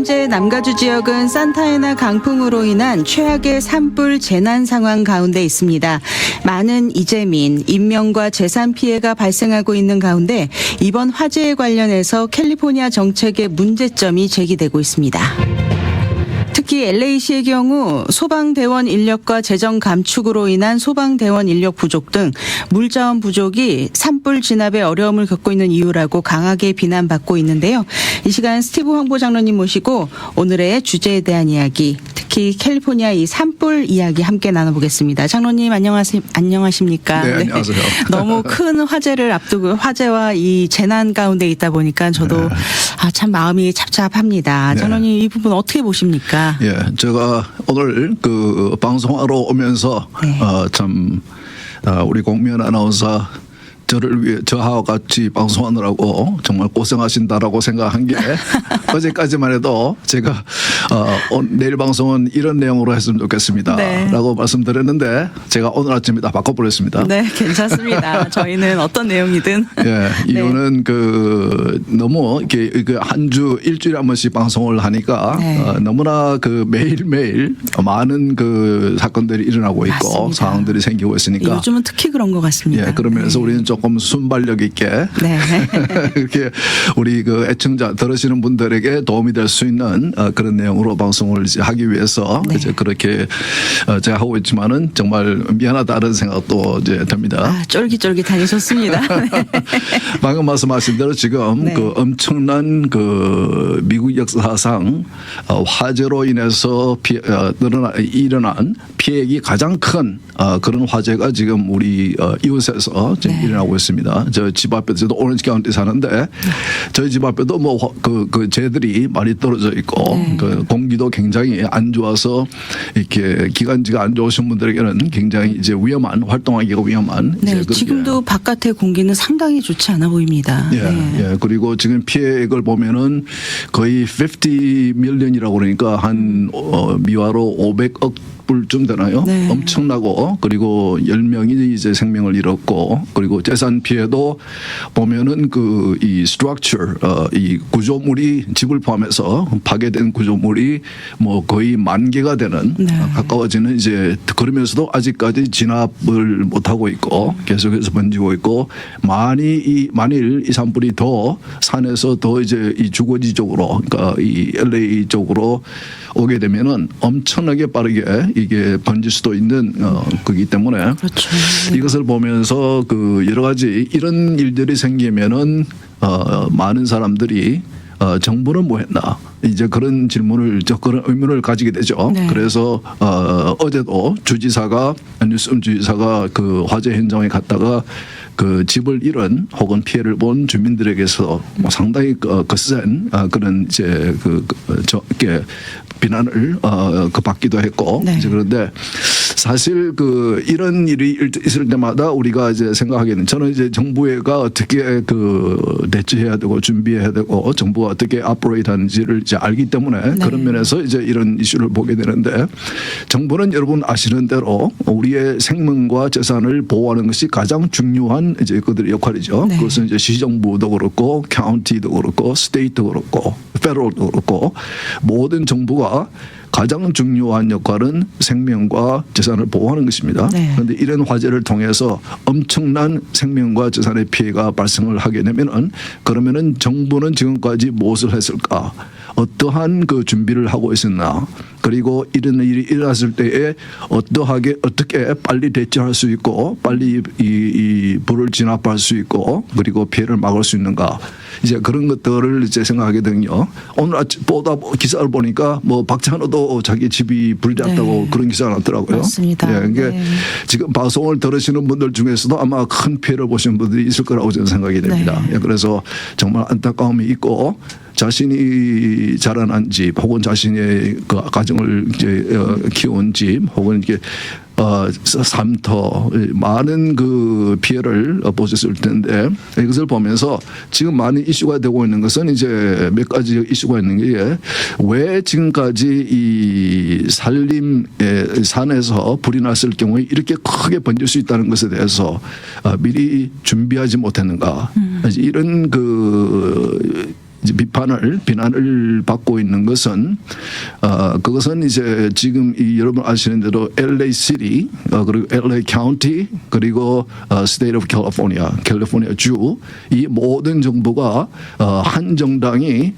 현재 남가주 지역은 산타에나 강풍으로 인한 최악의 산불 재난 상황 가운데 있습니다. 많은 이재민, 인명과 재산 피해가 발생하고 있는 가운데 이번 화재에 관련해서 캘리포니아 정책의 문제점이 제기되고 있습니다. 특히 LA시의 경우 소방대원 인력과 재정 감축으로 인한 소방대원 인력 부족 등 물자원 부족이 산불 진압에 어려움을 겪고 있는 이유라고 강하게 비난받고 있는데요. 이 시간 스티브 황보 장로님 모시고 오늘의 주제에 대한 이야기, 특히 캘리포니아 이 산불 이야기 함께 나눠보겠습니다. 장로님 안녕하십니까? 네, 안녕하세요. 너무 큰 화재를 앞두고 화재와 이 재난 가운데 있다 보니까 저도 참 마음이 착잡합니다. 장로님 이 부분 어떻게 보십니까? 예, 제가 오늘 그 방송하러 오면서 우리 공미연 아나운서 저를 위해 저하고 같이 방송하느라고 정말 고생하신다라고 생각한 게 어제까지만 해도 제가 내일 방송은 이런 내용으로 했으면 좋겠습니다. 네. 라고 말씀드렸는데 제가 오늘 아침에 다 바꿔버렸습니다. 네, 괜찮습니다. 저희는 어떤 내용이든. 예, 이유는 너무 이렇게 한 주 일주일에 한 번씩 방송을 하니까 너무나 매일매일 많은 사건들이 일어나고 있고 맞습니다. 상황들이 생기고 있으니까 요즘은 특히 그런 것 같습니다. 예, 그러면서 우리는 조금 순발력 있게 이렇게 우리 애청자 들으시는 분들에게 도움이 될 수 있는 그런 내용으로 방송을 이제 하기 위해서 이제 그렇게 제가 하고 있지만은 정말 미안하다는 생각도 이제 듭니다. 쫄깃쫄깃하니 좋습니다. 방금 말씀하신 대로 지금 엄청난 미국 역사상 화재로 인해서 일어난 피해액이 가장 큰 그런 화재가 지금 우리 이웃에서 지금 일어나고 있습니다. 저 집 앞에 저도 오렌지 카운티 사는데 저희 집 앞에도 재들이 많이 떨어져 있고 공기도 굉장히 안 좋아서 이렇게 기관지가 안 좋으신 분들에게는 굉장히 이제 활동하기가 위험한. 지금도 바깥의 공기는 상당히 좋지 않아 보입니다. 예, 그리고 지금 피해액을 보면은 거의 50 밀리언이라고 그러니까 한 미화로 500억 불쯤 되나요? 엄청나고 그리고 10명이 이제 생명을 잃었고 그리고 재산 피해도 보면은 이 structure 이 구조물이 집을 포함해서 파괴된 구조물이 거의 10,000개가 되는 가까워지는 이제 그러면서도 아직까지 진압을 못 하고 있고 계속해서 번지고 있고 만일 이 산불이 더 산에서 더 이제 이 주거지 쪽으로 그러니까 이 LA 쪽으로 오게 되면은 엄청나게 빠르게 이게 번질 수도 있는 거기 때문에 이것을 보면서 여러 가지 이런 일들이 생기면은 많은 사람들이 정부는 뭐 했나 이제 그런 그런 의문을 가지게 되죠. 그래서 어제도 뉴섬 주지사가 화재 현장에 갔다가 집을 잃은 혹은 피해를 본 주민들에게서 상당히 거센 그런 이제 이렇게 비난을 받기도 했고 이제 그런데 사실 이런 일이 있을 때마다 우리가 이제 생각하기에는 저는 이제 정부가 어떻게 대처해야 되고 준비해야 되고 정부가 어떻게 오퍼레이트 하는지를 이제 알기 때문에 그런 면에서 이제 이런 이슈를 보게 되는데 정부는 여러분 아시는 대로 우리의 생명과 재산을 보호하는 것이 가장 중요한 이제 그들의 역할이죠. 그것은 이제 시정부도 그렇고 카운티도 그렇고 스테이트도 그렇고 페더럴도 그렇고 모든 정부가 가장 중요한 역할은 생명과 재산을 보호하는 것입니다. 그런데 이런 화재를 통해서 엄청난 생명과 재산의 피해가 발생을 하게 되면은 그러면은 정부는 지금까지 무엇을 했을까? 어떠한 준비를 하고 있었나? 그리고 이런 일이 일어났을 때에 어떻게 빨리 대처할 수 있고 빨리 이 불을 진압할 수 있고 그리고 피해를 막을 수 있는가? 이제 그런 것들을 이제 생각하게 되거든요. 오늘 아침 기사를 보니까 박찬호도 자기 집이 불이 났다고 그런 기사가 났더라고요. 맞습니다. 지금 방송을 들으시는 분들 중에서도 아마 큰 피해를 보신 분들이 있을 거라고 저는 생각이 됩니다. 그래서 정말 안타까움이 있고 자신이 자라난 집 혹은 자신의 가정을 이제 키운 집 혹은 이렇게 삶터 많은 피해를 보셨을 텐데 이것을 보면서 지금 많은 이슈가 되고 있는 것은 이제 몇 가지 이슈가 있는 게 왜 지금까지 이 산에서 불이 났을 경우에 이렇게 크게 번질 수 있다는 것에 대해서 미리 준비하지 못했는가 이런 이제 비난을 받고 있는 것은 그것은 이제 지금 이 여러분 아시는 대로 LA City 그리고 LA County 그리고 State of California, 캘리포니아 주 이 모든 정부가 한 정당이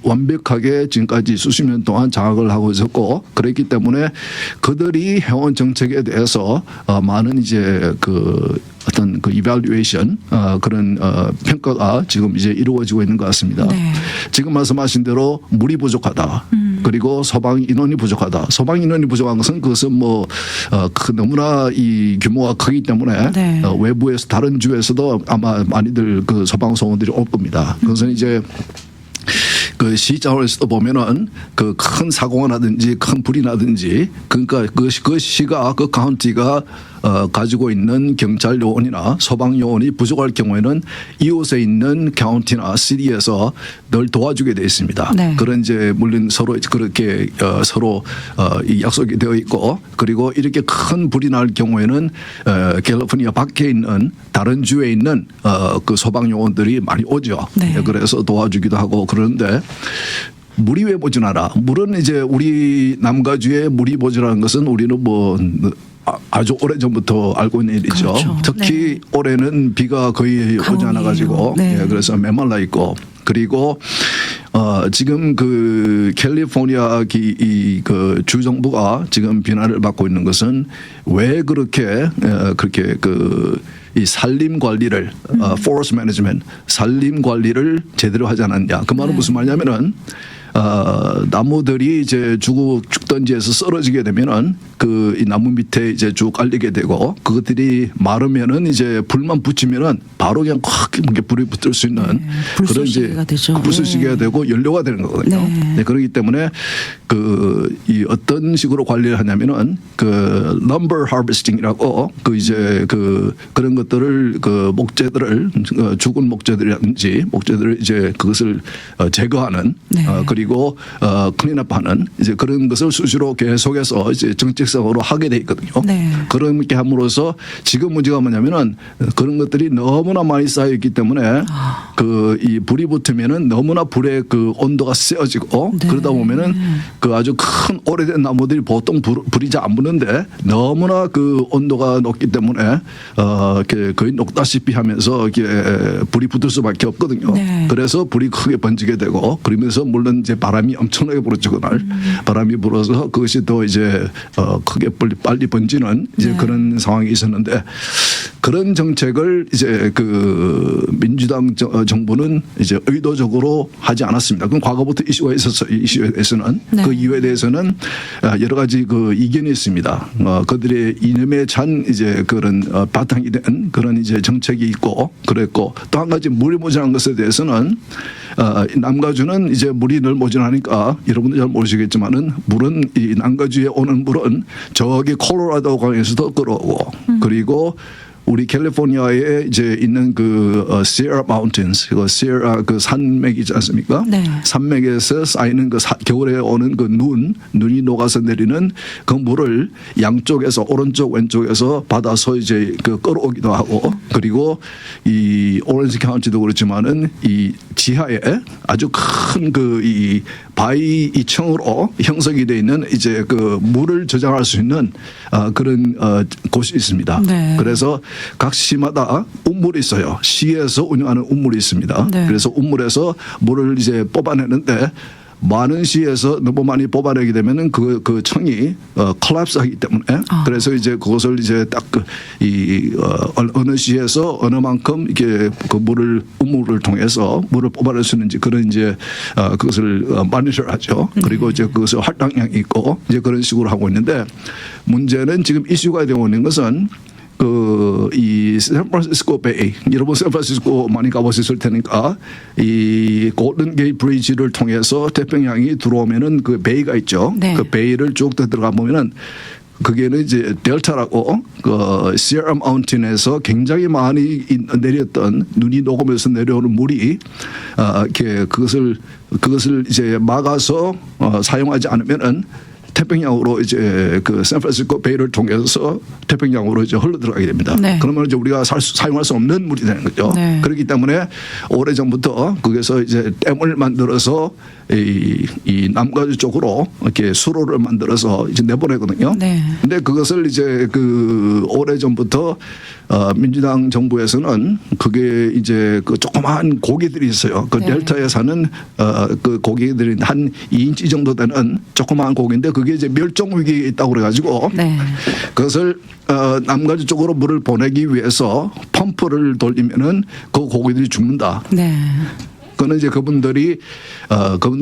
완벽하게 지금까지 수십 년 동안 장악을 하고 있었고 그랬기 때문에 그들이 해온 정책에 대해서 많은 이제 그 어떤 그 이발루에이션 그런 평가가 지금 이제 이루어지고 있는 것 같습니다. 네. 지금 말씀하신 대로 물이 부족하다. 그리고 소방 인원이 부족하다. 소방 인원이 부족한 것은 그것은 뭐 너무나 이 규모가 크기 때문에 네. 외부에서 다른 주에서도 아마 많이들 그 소방 소원들이 올 겁니다. 그것은 이제 그 시장에서도 보면은 그 큰 사고가 나든지 큰 불이 나든지 그러니까 그 시가 그 카운티가 가지고 있는 경찰 요원이나 소방 요원이 부족할 경우에는 이웃에 있는 카운티나 시티에서 늘 도와주게 되어 있습니다. 네. 그런 이제 물론 서로 그렇게 서로 이 약속이 되어 있고 그리고 이렇게 큰 불이 날 경우에는 캘리포니아 밖에 있는 다른 주에 있는 그 소방 요원들이 많이 오죠. 네. 그래서 도와주기도 하고 그러는데 물이 왜 모자라나? 물은 이제 우리 남가주에 물이 모자라는 것은 우리는 뭐 아주 오래 전부터 알고 있는 일이죠. 그렇죠. 특히 네. 올해는 비가 거의 오지 않아 가지고 네. 예, 그래서 메말라 있고 그리고 지금 그 캘리포니아 그 주정부가 지금 비난을 받고 있는 것은 왜 그렇게 이 산림 관리를 forest management 산림 관리를 제대로 하지 않았냐. 그 말은 무슨 말이냐면은 나무들이 이제 죽던지에서 쓰러지게 되면은 그 이 나무 밑에 이제 쭉 깔리게 되고 그것들이 마르면은 이제 불만 붙이면은 바로 그냥 확 이렇게 불이 붙을 수 있는 그런 이제 불쏘시개가 되죠. 불쏘시개가 네. 되고 연료가 되는 거거든요. 네. 네, 그렇기 때문에 이 어떤 식으로 관리를 하냐면은 그 lumber harvesting이라고 그 이제 그런 것들을 그 목재들을 죽은 목재들을 이제 그것을 제거하는 네. 그리고 클린업하는 이제 그런 것을 수시로 계속해서 이제 정책성으로 하게 돼 있거든요. 네. 그렇게 함으로써 지금 문제가 뭐냐면은 그런 것들이 너무나 많이 쌓여 있기 때문에 그 이 불이 붙으면은 너무나 불의 그 온도가 세어지고 네. 그러다 보면은 그 아주 큰 오래된 나무들이 보통 불이 잘 안 붙는데 너무나 그 온도가 높기 때문에 이렇게 거의 녹다시피 하면서 이게 불이 붙을 수밖에 없거든요. 네. 그래서 불이 크게 번지게 되고 그러면서 물론 이제 바람이 엄청나게 불었죠 그날 바람이 불어서 그것이 또 이제 크게 빨리 번지는 이제 네. 그런 상황이 있었는데 그런 정책을 이제 그 민주당 정부는 이제 의도적으로 하지 않았습니다. 그건 과거부터 이슈가 있었어요. 이 이슈에 대해서는 네. 그 이유에 대해서는 여러 가지 그 이견이 있습니다. 그들의 이념에 찬 이제 그런 바탕이 된 그런 이제 정책이 있고 그랬고 또 한 가지 물이 모자란 것에 대해서는 남가주는 이제 물이 늘 모자라니까 여러분들 잘 모르시겠지만은 물은 이 남가주에 오는 물은 저기 콜로라도 강에서도 끌어오고 그리고 우리 캘리포니아에 이제 있는 그 Sierra Mountains, 그 Sierra 그 산맥이지 않습니까? 네. 산맥에서 쌓이는 그 겨울에 오는 그 눈이 녹아서 내리는 그 물을 양쪽에서 오른쪽 왼쪽에서 받아서 이제 그 끌어오기도 하고 그리고 이 오렌지 카운티도 그렇지만은 이 지하에 아주 큰 그 이 바위 이층으로 형성이 되어 있는 이제 그 물을 저장할 수 있는 그런 곳이 있습니다. 네. 그래서 각 시마다 운물이 있어요. 시에서 운영하는 운물이 있습니다. 네. 그래서 운물에서 물을 이제 뽑아내는데 많은 시에서 너무 많이 뽑아내게 되면은 그 청이 콜랩스하기 때문에 그래서 이제 그것을 이제 딱 어느 시에서 어느 만큼 이렇게 그 운물을 통해서 물을 뽑아낼 수 있는지 그런 이제 그것을 마니터하죠. 그리고 이제 그것을 할당량이 있고 이제 그런 식으로 하고 있는데 문제는 지금 이슈가 되고 있는 것은 이 샌프란시스코 베이 여러분 샌프란시스코 많이 가보셨을 테니까 이 골든 게이트 브리지를 통해서 태평양이 들어오면은 그 베이가 있죠. 네. 그 베이를 쭉 들어가 보면은 그게는 이제 델타라고 그 시에라 마운틴에서 굉장히 많이 내렸던 눈이 녹으면서 내려오는 물이 이렇게 그것을 이제 막아서 사용하지 않으면은 태평양으로 이제 그 샌프란시스코 베이를 통해서 태평양으로 이제 흘러 들어가게 됩니다. 네. 그러면 이제 우리가 사용할 수 없는 물이 되는 거죠. 네. 그렇기 때문에 오래 전부터 거기서 이제 댐을 만들어서 이 남가주 쪽으로 이렇게 수로를 만들어서 이제 내보내거든요. 네. 근데 그것을 이제 그 오래 전부터 민주당 정부에서는 그게 이제 그 조그마한 고기들이 있어요. 그 네. 델타에 사는 그 고기들이 한 2인치 정도 되는 조그마한 고기인데 그게 이제 멸종 위기에 있다고 그래가지고 네. 그것을 남가주 쪽으로 물을 보내기 위해서 펌프를 돌리면은 그 고기들이 죽는다. 네. 그거는 이제 그분들이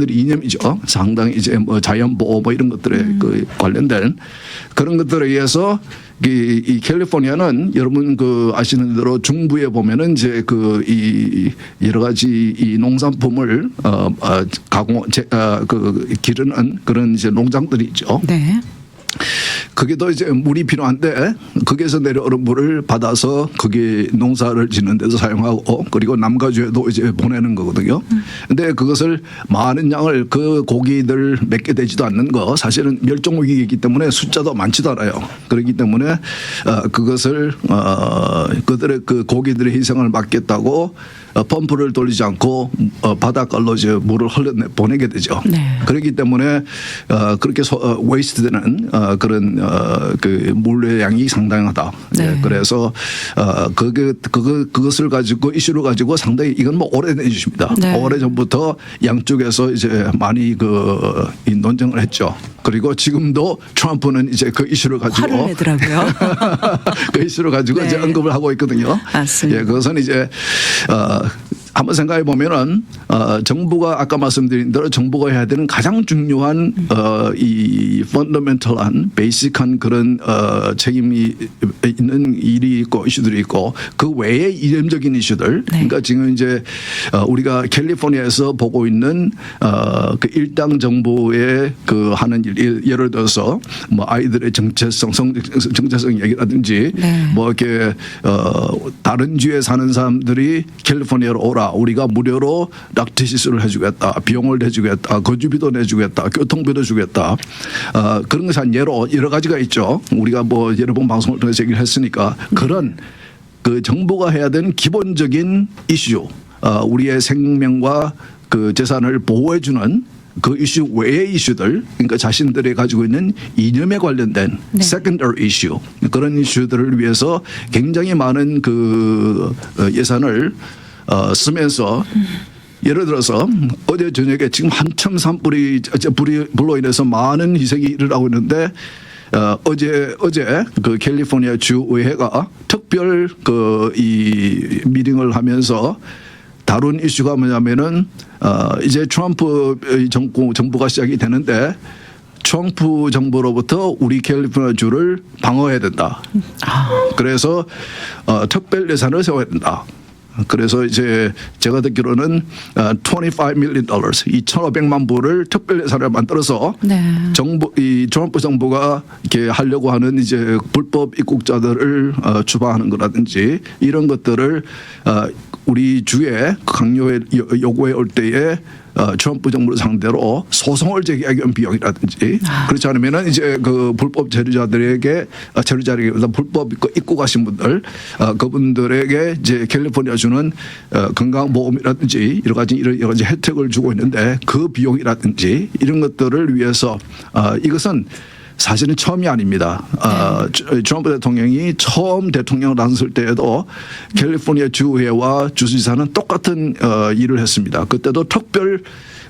이념이죠. 상당히 이제 뭐 자연 보호 뭐 이런 것들에 그 관련된 그런 것들에 의해서 이 캘리포니아는 여러분 그 아시는 대로 중부에 보면은 이제 그 이 여러 가지 이 농산품을 그 기르는 그런 이제 농장들이 있죠. 네. 그게도 이제 물이 필요한데 거기에서 내려오는 물을 받아서 거기 농사를 짓는 데서 사용하고 그리고 남가주에도 이제 보내는 거거든요. 근데 그것을 많은 양을 그 고기들 몇 개 되지도 않는 거 사실은 멸종 위기이기 때문에 숫자도 많지도 않아요. 그렇기 때문에 그것을 그들의 그 고기들의 희생을 막겠다고 펌프를 돌리지 않고 바닷가로 이제 물을 흘려보내게 되죠. 네. 그렇기 때문에 그렇게 웨이스트되는 그런 그 물의 양이 상당하다. 네. 예, 그래서 그것을 가지고 이슈를 가지고 상당히 이건 뭐 오래된 이슈입니다. 네. 오래 전부터 양쪽에서 이제 많이 이 논쟁을 했죠. 그리고 지금도 트럼프는 이제 그 이슈를 가지고 화를 내더라고요. 그 이슈를 가지고 네. 이제 언급을 하고 있거든요. 맞습니다. 예, 그것은 이제 한번 생각해 보면은 정부가 아까 말씀드린 대로 정부가 해야 되는 가장 중요한 이 펀더멘털한 베이직한 그런 책임이 있는 일이 있고 이슈들이 있고 그 외에 이념적인 이슈들. 네. 그러니까 지금 이제 우리가 캘리포니아에서 보고 있는 그 일당 정부의 그 하는 일 예를 들어서 뭐 아이들의 정체성 얘기라든지 네. 뭐 이렇게 다른 주에 사는 사람들이 캘리포니아로 오라. 우리가 무료로 락트 시술을 해주겠다. 비용을 내주겠다. 거주비도 내주겠다. 교통비도 주겠다. 그런 것이 한 예로 여러 가지가 있죠. 우리가 뭐 여러 번 방송을 통해서 얘기를 했으니까 그런 그 정부가 해야 되는 기본적인 이슈, 우리의 생명과 그 재산을 보호해주는 그 이슈 외의 이슈들, 그러니까 자신들이 가지고 있는 이념에 관련된 네. secondary issue 그런 이슈들을 위해서 굉장히 많은 그 예산을 쓰면서 예를 들어서 어제 저녁에 지금 한참 불로 인해서 많은 희생이 일어나고 있는데 어제 그 캘리포니아 주 의회가 특별 이 미팅을 하면서 다룬 이슈가 뭐냐면은 이제 트럼프 정부가 시작이 되는데 트럼프 정부로부터 우리 캘리포니아 주를 방어해야 된다. 그래서 특별 예산을 세워야 된다. 그래서 이제 제가 듣기로는 $25 million, 2,500만 불을 특별 예산을 만들어서 네. 이 트럼프 정부가 이렇게 하려고 하는 이제 불법 입국자들을 추방하는 거라든지 이런 것들을 우리 주에 강요에 요구해 올 때에 트럼프 정부를 상대로 소송을 제기하기 위한 비용이라든지 그렇지 않으면은 이제 그 불법 체류자들에게 불법 입국하신 분들 그분들에게 이제 캘리포니아 주는 건강보험이라든지 여러 가지 혜택을 주고 있는데 그 비용이라든지 이런 것들을 위해서 이것은 사실은 처음이 아닙니다. 트럼프 대통령이 처음 대통령을 나섰을 때에도 캘리포니아 주의회와 주지사는 똑같은 일을 했습니다. 그때도 특별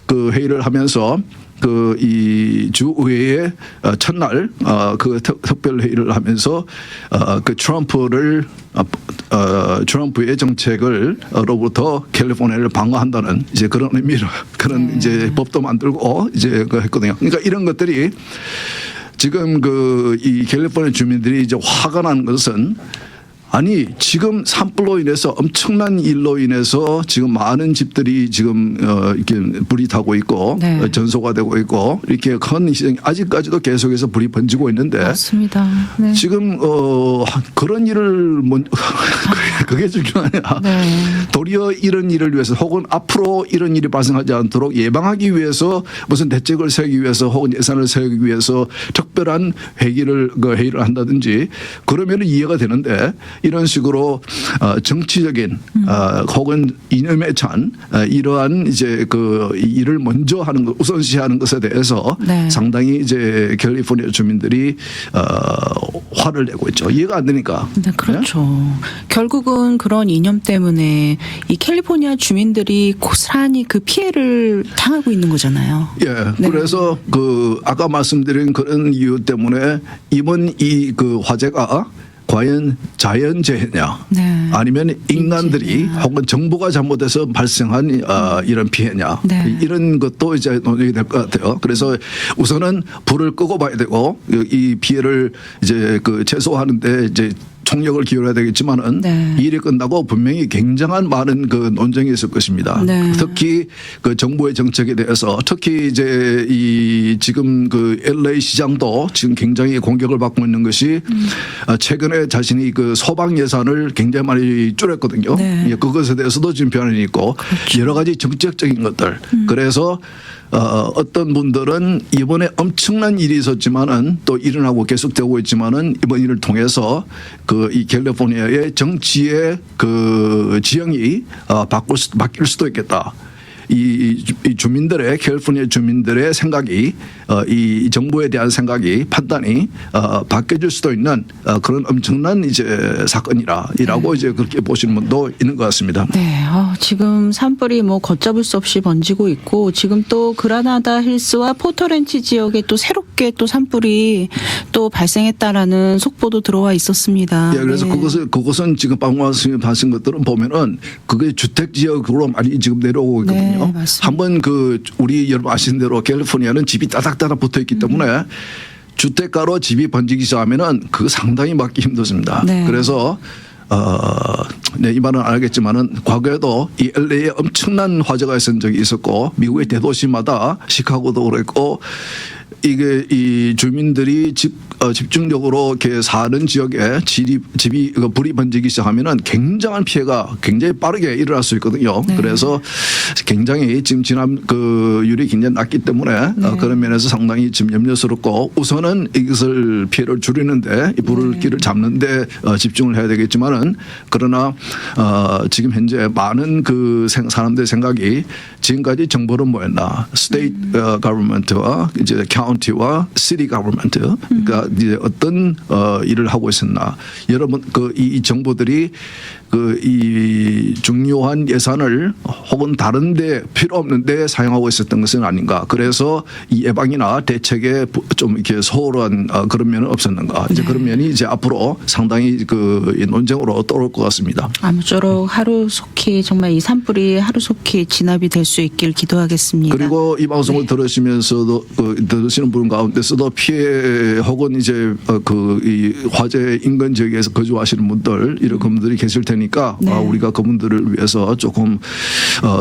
그 회의를 하면서 그 이 주의회의 첫날 그 특별 회의를 하면서 그 트럼프의 정책을로부터 캘리포니아를 방어한다는 이제 그런 의미로 그런 이제 법도 만들고 이제 그 했거든요. 그러니까 이런 것들이 지금 이 캘리포니아 주민들이 이제 화가 나는 것은 아니 지금 산불로 인해서 엄청난 일로 인해서 지금 많은 집들이 지금 이렇게 불이 타고 있고 네. 전소가 되고 있고 이렇게 큰 희생 아직까지도 계속해서 불이 번지고 있는데 맞습니다. 네. 지금 그런 일을 그게 중요하냐. 네. 도리어 이런 일을 위해서 혹은 앞으로 이런 일이 발생하지 않도록 예방하기 위해서 무슨 대책을 세우기 위해서 혹은 예산을 세우기 위해서 특별한 회의를 한다든지 그러면 이해가 되는데 이런 식으로 정치적인 혹은 이념에 찬 이러한 이제 그 일을 먼저 하는 것 우선시하는 것에 대해서 네. 상당히 이제 캘리포니아 주민들이 화를 내고 있죠. 이해가 안 되니까. 네, 그렇죠. 결국은 그런 이념 때문에 이 캘리포니아 주민들이 고스란히 그 피해를 당하고 있는 거잖아요. 예. 네. 그래서 그 아까 말씀드린 그런 이유 때문에 이번 이 그 화재가 과연 자연재해냐 네. 아니면 인간들이 인재냐. 혹은 정보가 잘못해서 발생한 이런 피해냐 네. 이런 것도 이제 논의가 될 것 같아요. 그래서 우선은 불을 끄고 봐야 되고 이 피해를 이제 그 최소화하는데 이제 총력을 기울여야 되겠지만은 네. 이 일이 끝나고 분명히 굉장한 많은 그 논쟁이 있을 것입니다. 네. 특히 그 정부의 정책에 대해서 특히 이제 이 지금 그 LA 시장도 지금 굉장히 공격을 받고 있는 것이 최근에 자신이 그 소방 예산을 굉장히 많이 줄였거든요. 네. 예, 그것에 대해서도 지금 변환이 있고 그렇죠. 여러 가지 정책적인 것들. 그래서 어떤 분들은 이번에 엄청난 일이 있었지만은 또 일어나고 계속되고 있지만은 이번 일을 통해서 그 이 캘리포니아의 정치의 그 지형이 바뀔 수도 있겠다. 이 주민들의 캘리포니아 주민들의 생각이 이 정부에 대한 생각이 판단이 바뀌어질 수도 있는 그런 엄청난 이제 사건이라고 이제 그렇게 보시는 분도 있는 것 같습니다. 네, 지금 산불이 뭐 걷잡을 수 없이 번지고 있고 지금 또 그라나다 힐스와 포터렌치 지역에 또 새롭게 또 산불이 또 발생했다라는 속보도 들어와 있었습니다. 예, 그래서 네. 그것은 지금 방금 말씀하신 것들은 보면은 그게 주택 지역으로 많이 지금 내려오고 있거든요. 네, 맞습니다. 한번 그 우리 여러분 아시는 대로 캘리포니아는 집이 따닥따닥 붙어 있기 때문에 주택가로 집이 번지기 시작하면은 그거 상당히 막기 힘들습니다. 네. 그래서 네, 이 말은 안 하겠지만은 과거에도 이 LA에 엄청난 화재가 있었던 적이 있었고 미국의 대도시마다 시카고도 그랬고 이게 이 주민들이 집중적으로 이렇게 사는 지역에 집이 불이 번지기 시작하면은 굉장한 피해가 굉장히 빠르게 일어날 수 있거든요. 네. 그래서 굉장히 지금 진압 그 율이 굉장히 낮기 때문에 네. 그런 면에서 상당히 지금 염려스럽고 우선은 이것을 피해를 줄이는데 이 불길을 잡는데 집중을 해야 되겠지만은 그러나 지금 현재 많은 그 사람들의 생각이 지금까지 정부는 뭐였나 스테이트 거버먼트와 이제 카운티와 시티 거버먼트 그러니까 이제 어떤 일을 하고 있었나 여러분 그 이 정부들이 그 이 중요한 예산을 혹은 다른데 필요 없는데 사용하고 있었던 것은 아닌가. 그래서 이 예방이나 대책에 좀 이렇게 소홀한 그런 면은 없었는가. 이제 네. 그런 면이 이제 앞으로 상당히 그 논쟁으로 떠올 것 같습니다. 아무쪼록 하루속히 정말 이 산불이 하루속히 진압이 될 수 있길 기도하겠습니다. 그리고 이 방송을 네. 들으시면서도 들으시는 분 가운데서도 피해 혹은 이제 그 이 화재 인근 지역에서 거주하시는 분들 이런 분들이 계실 테니까 네. 우리가 그분들을 위해서 조금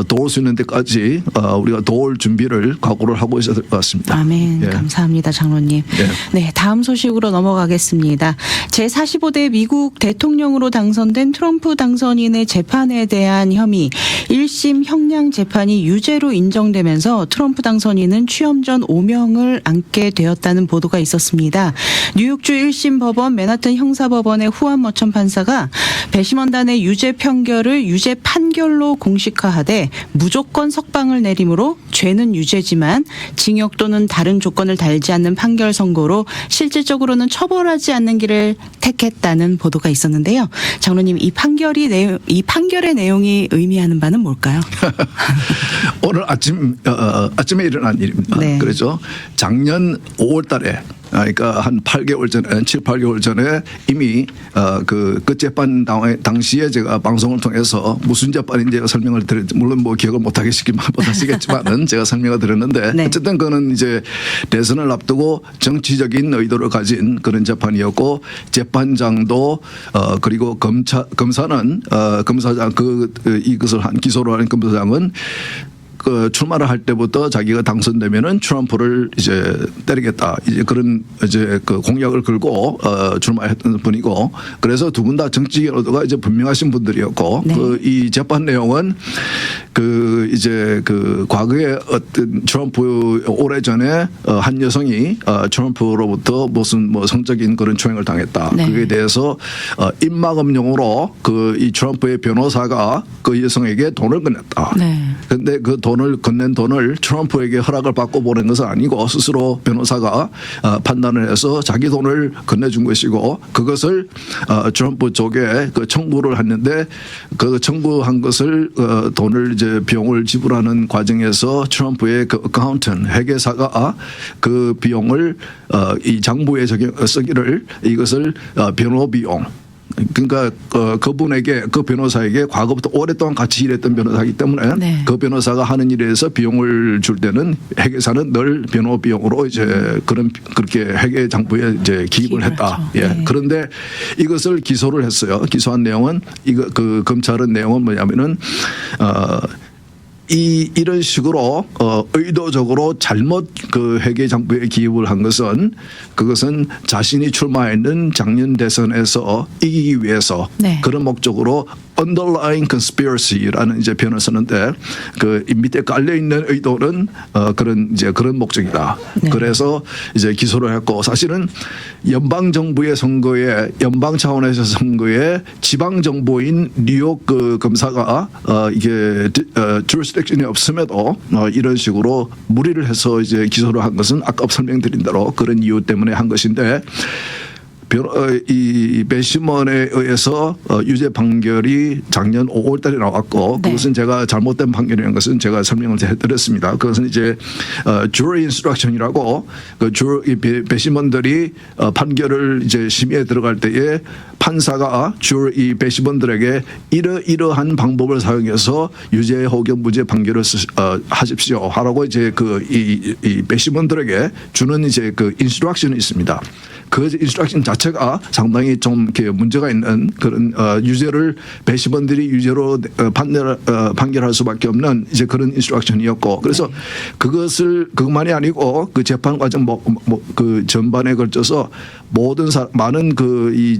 도울 수 있는 데까지 우리가 도울 준비를 각오를 하고 있어야 될 것 같습니다. 아멘. 예. 감사합니다, 장로님. 네, 다음 소식으로 넘어가겠습니다. 제45대 미국 대통령으로 당선된 트럼프 당선인의 재판에 대한 혐의 1심 형량 재판이 유죄로 인정되면서 트럼프 당선인은 취업 전 오명을 안게 되었다는 보도가 있었습니다. 뉴욕주 1심 법원 맨하튼 형사법원의 후안 머천 판사가 배심원단의 유죄 판결을 유죄 판결로 공식화하되 무조건 석방을 내리므로 죄는 유죄지만 징역 또는 다른 조건을 달지 않는 판결 선고로 실질적으로는 처벌하지 않는 길을 택했다는 보도가 있었는데요. 장로님, 이 판결의 내용이 의미하는 바는 뭘까요? 오늘 아침에 일어난 일입니다. 네. 그래서 작년 5월 달에 그러니까 한 8개월 전에 7, 8개월 전에 이미 그 재판 당시에 제가 방송을 통해서 무슨 재판인지 제가 설명을 드렸 물론 뭐 기억을 못하시겠지만은 제가 설명을 드렸는데 네. 어쨌든 그는 이제 대선을 앞두고 정치적인 의도를 가진 그런 재판이었고 재판장도 그리고 검사는 검사장 이것을 한 기소를 하는 검사장은 그 출마를 할 때부터 자기가 당선되면은 트럼프를 이제 때리겠다 이제 그런 이제 그 공약을 걸고 출마했던 분이고 그래서 두 분 다 정치적인 의도가 이제 분명하신 분들이었고 네. 그 이 재판 내용은 그 이제 그 과거에 어떤 트럼프 오래 전에 한 여성이 트럼프로부터 무슨 뭐 성적인 그런 초행을 당했다. 네. 그에 대해서 입막음용으로 그 이 트럼프의 변호사가 그 여성에게 돈을 건넸다. 네. 그런데 그 돈을 건넨 돈을 트럼프에게 허락을 받고 보낸 것은 아니고 스스로 변호사가 판단을 해서 자기 돈을 건네준 것이고 그것을 트럼프 쪽에 그 청구를 했는데 그 청구한 것을 돈을 이제 비용을 지불하는 과정에서 트럼프의 그 어카운턴 회계사가 그 비용을 이 장부에 쓰기를 이것을 변호 비용 그러니까 그분에게 그 변호사에게 과거부터 오랫동안 같이 일했던 변호사이기 때문에 네. 그 변호사가 하는 일에서 비용을 줄 때는 회계사는 늘 변호 비용으로 이제 그렇게 회계 장부에 이제 기입을 했다. 예. 네. 그런데 이것을 기소를 했어요. 기소한 내용은 그 검찰은 내용은 뭐냐면은 이런 식으로 의도적으로 잘못 그 회계 장부에 기입을 한 것은 그것은 자신이 출마했는 작년 대선에서 이기기 위해서 네. 그런 목적으로 underlying conspiracy라는 이제 표현을 쓰는데 그 밑에 깔려 있는 의도는 그런 이제 그런 목적이다. 네. 그래서 이제 기소를 했고 사실은 연방 정부의 선거에 연방 차원에서 선거에 지방 정부인 뉴욕 그 검사가 이게 jurisdiction이 없음에도 이런 식으로 무리를 해서 이제 기소를 한 것은 아까 설명드린 대로 그런 이유 때문에 한 것인데. 이 배시먼에 의해서 유죄 판결이 작년 5월 달에 나왔고 네. 그것은 제가 잘못된 판결이라는 것은 제가 설명을 해드렸습니다. 그것은 이제 jury instruction이라고 그 배시먼들이 판결을 이제 심의에 들어갈 때에 판사가 이 배시먼들에게 이러한 방법을 사용해서 유죄 혹은 무죄 판결을 하십시오 하라고 이제 이 배시먼들에게 주는 이제 그 인스트럭션이 있습니다. 그 인스트럭션 자체가 상당히 좀 이렇게 문제가 있는 그런 유죄를 배심원들이 유죄로 판결할 수밖에 없는 이제 그런 인스트럭션이었고 그래서 그것만이 아니고 그 재판 과정 그 전반에 걸쳐서 모든 많은 이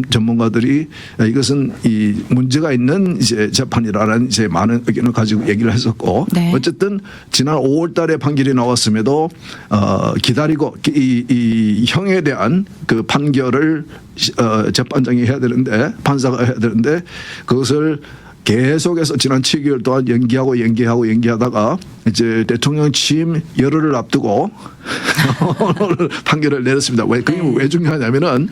전문가들이 이것은 이 문제가 있는 이제 재판이라는 이제 많은 의견을 가지고 얘기를 했었고 네. 어쨌든 지난 5월달에 판결이 나왔음에도 기다리고 이 형에 대한 그 판결을 재판장이 해야 되는데 판사가 해야 되는데 그것을 계속해서 지난 7개월 동안 연기하다가 이제 대통령 취임 열흘을 앞두고 오늘 판결을 내렸습니다. 그게 왜 중요하냐면은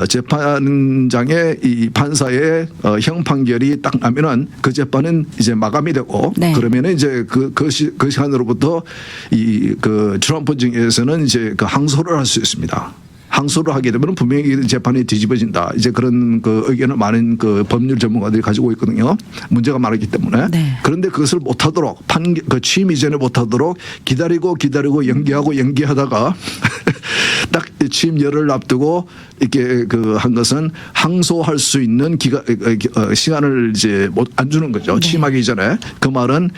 재판장의 이 판사의 형 판결이 딱 나면은 그 재판은 이제 마감이 되고 네. 그러면은 이제 그 시간으로부터 그 트럼프 증에서는 이제 그 항소를 할 수 있습니다. 항소를 하게 되면 분명히 재판이 뒤집어진다. 이제 그런 그 의견을 많은 그 법률 전문가들이 가지고 있거든요. 문제가 많았기 때문에. 네. 그런데 그것을 못하도록 그 취임 이전에 못하도록 기다리고 연기하다가 딱 취임 열흘 앞두고 이렇게 한 것은 항소할 수 있는 시간을 이제 안 주는 거죠. 네. 취임하기 전에. 그 말은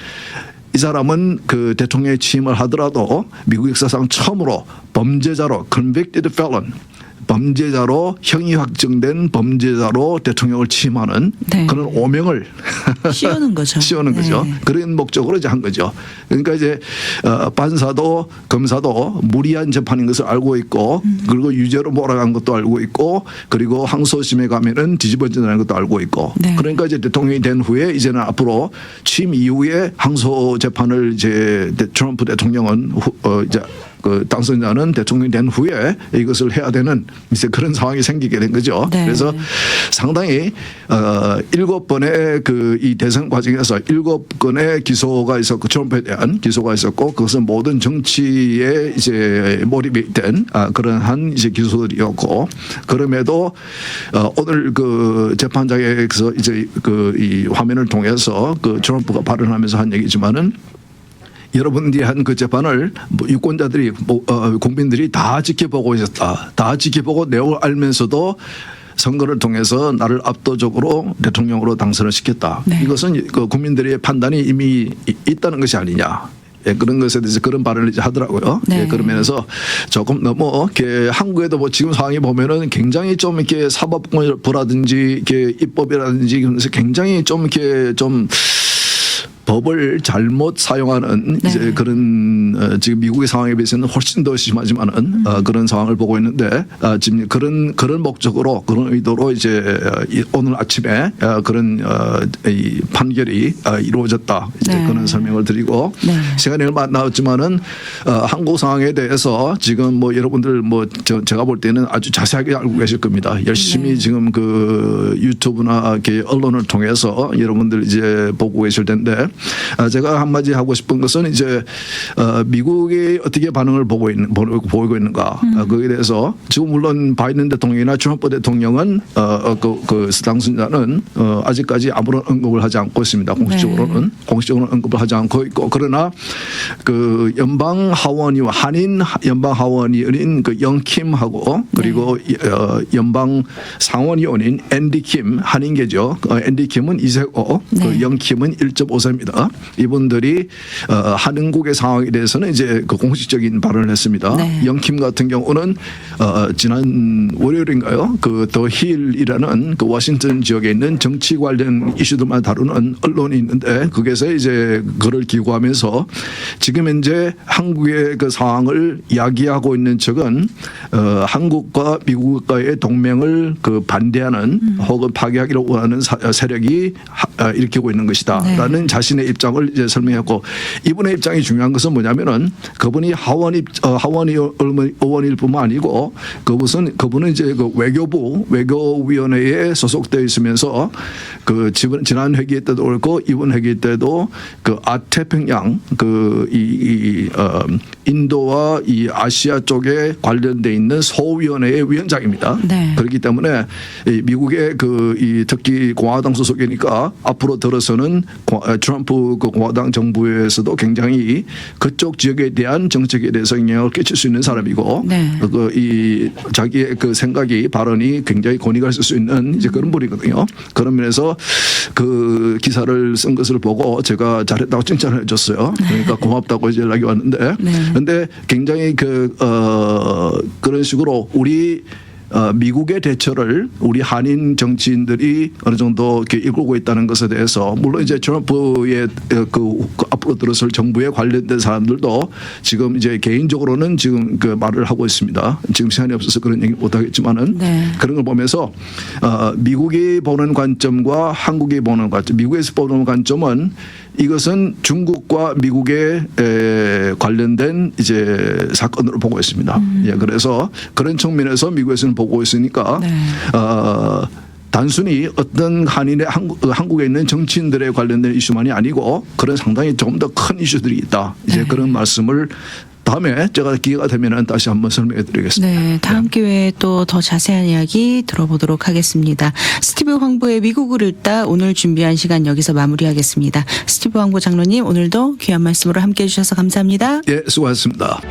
이 사람은 그 대통령에 취임을 하더라도 미국 역사상 처음으로 범죄자로 convicted felon 범죄자로 형이 확정된 범죄자로 대통령을 취임하는 네. 그런 오명을 씌우는 거죠. 씌우는 거죠. 네. 그런 목적으로 이제 한 거죠. 그러니까 이제 판사도 검사도 무리한 재판인 것을 알고 있고 그리고 유죄로 몰아간 것도 알고 있고 그리고 항소심에 가면은 뒤집어진다는 것도 알고 있고 네. 그러니까 이제 대통령이 된 후에 이제는 앞으로 취임 이후에 항소 재판을 이제 트럼프 대통령은 이제 그 당선자는 대통령이 된 후에 이것을 해야 되는 이제 그런 상황이 생기게 된 거죠. 네. 그래서 상당히 7번의 그 이 대선 과정에서 7건의 기소가 있었고 트럼프에 대한 기소가 있었고 그것은 모든 정치에 이제 몰입이 된 그러한 이제 기소들이었고 그럼에도 오늘 그 재판장에서 이제 그 이 화면을 통해서 그 트럼프가 발언하면서 한 얘기지만은 여러분들이 한 그 재판을 유권자들이 국민들이 다 지켜보고 있었다. 다 지켜보고 내용을 알면서도 선거를 통해서 나를 압도적으로 대통령으로 당선을 시켰다. 네. 이것은 그 국민들의 판단이 이미 있다는 것이 아니냐. 예, 그런 것에 대해서 그런 발언을 이제 하더라고요. 네. 예, 그런 면에서 조금 너무 이렇게 한국에도 뭐 지금 상황이 보면은 굉장히 좀 이렇게 사법부라든지 이렇게 입법이라든지 그래서 굉장히 좀 이렇게 좀 법을 잘못 사용하는 네. 이제 그런 지금 미국의 상황에 비해서는 훨씬 더 심하지만은 그런 상황을 보고 있는데 지금 그런 목적으로 그런 의도로 이제 오늘 아침에 그런 이 판결이 이루어졌다 이제 네. 그런 설명을 드리고 네. 시간이 얼마 안 남았지만은 한국 상황에 대해서 지금 뭐 여러분들 뭐 제가 볼 때는 아주 자세하게 알고 계실 겁니다. 열심히 네. 지금 그 유튜브나 이렇게 언론을 통해서 여러분들 이제 보고 계실 텐데. 제가 한마디 하고 싶은 것은 이제 미국이 어떻게 반응을 보이고 있는가 거기에 대해서 지금 물론 바이든 대통령이나 트럼프 대통령은 그 당선자는 아직까지 아무런 언급을 하지 않고 있습니다. 공식적으로는 언급을 하지 않고 있고 그러나 그 연방 하원의원 한인 연방 하원의원인 그 영킴하고 그리고 연방 상원의원인 앤디 킴 한인계죠. 앤디 킴은 2세고 그 영킴은 1.5세입니다. 이분들이 한국의 상황에 대해서는 이제 그 공식적인 발언을 했습니다. 네. 영킴 같은 경우는 지난 월요일인가요? 그 더 힐이라는 그 워싱턴 지역에 있는 정치 관련 이슈들만 다루는 언론이 있는데 거기에서 이제 글을 기고하면서 지금 현재 한국의 그 상황을 이야기하고 있는 측은 한국과 미국과의 동맹을 그 반대하는 혹은 파괴하기로 하는 세력이 일으키고 있는 것이다라는 자신의 입장을 이제 설명했고 이분의 입장이 중요한 것은 뭐냐면은 그분이 하원의원일 뿐만 아니고 그분은 이제 그 외교위원회에 소속되어 있으면서 그 지난 회기 때도 그렇고 이번 회기 때도 그 아태평양 인도와 이 아시아 쪽에 관련돼 있는 소위원회의 위원장입니다. 네. 그렇기 때문에 미국의 이 특히 공화당 소속이니까 앞으로 들어서는 트럼프 그 공화당 정부에서도 굉장히 그쪽 지역에 대한 정책에 대해서 영향을 끼칠 수 있는 사람이고 네. 이 자기의 그 생각이 발언이 굉장히 권위가 있을 수 있는 이제 그런 분이거든요. 그런 면에서 그 기사를 쓴 것을 보고 제가 잘했다고 칭찬을 해줬어요. 그러니까 고맙다고 이제 연락이 왔는데, 그런데 굉장히 그런 식으로 우리 미국의 대처를 우리 한인 정치인들이 어느 정도 이렇게 이끌고 있다는 것에 대해서 물론 이제 트럼프의 그 앞으로 들어설 정부에 관련된 사람들도 지금 이제 개인적으로는 지금 그 말을 하고 있습니다. 지금 시간이 없어서 그런 얘기 못 하겠지만은 그런 걸 보면서 미국이 보는 관점과 한국이 보는 관점, 미국에서 보는 관점은 이것은 중국과 미국에 관련된 이제 사건으로 보고 있습니다. 예, 그래서 그런 측면에서 미국에서는 보고 있으니까 단순히 어떤 한국에 있는 정치인들에 관련된 이슈만이 아니고 그런 상당히 조금 더 큰 이슈들이 있다. 이제 그런 말씀을 다음에 제가 기회가 되면 다시 한번 설명해 드리겠습니다. 네, 다음 기회에 또 더 자세한 이야기 들어보도록 하겠습니다. 스티브 황보의 미국을 읽다 오늘 준비한 시간 여기서 마무리하겠습니다. 스티브 황보 장로님 오늘도 귀한 말씀으로 함께해 주셔서 감사합니다. 예, 수고하셨습니다.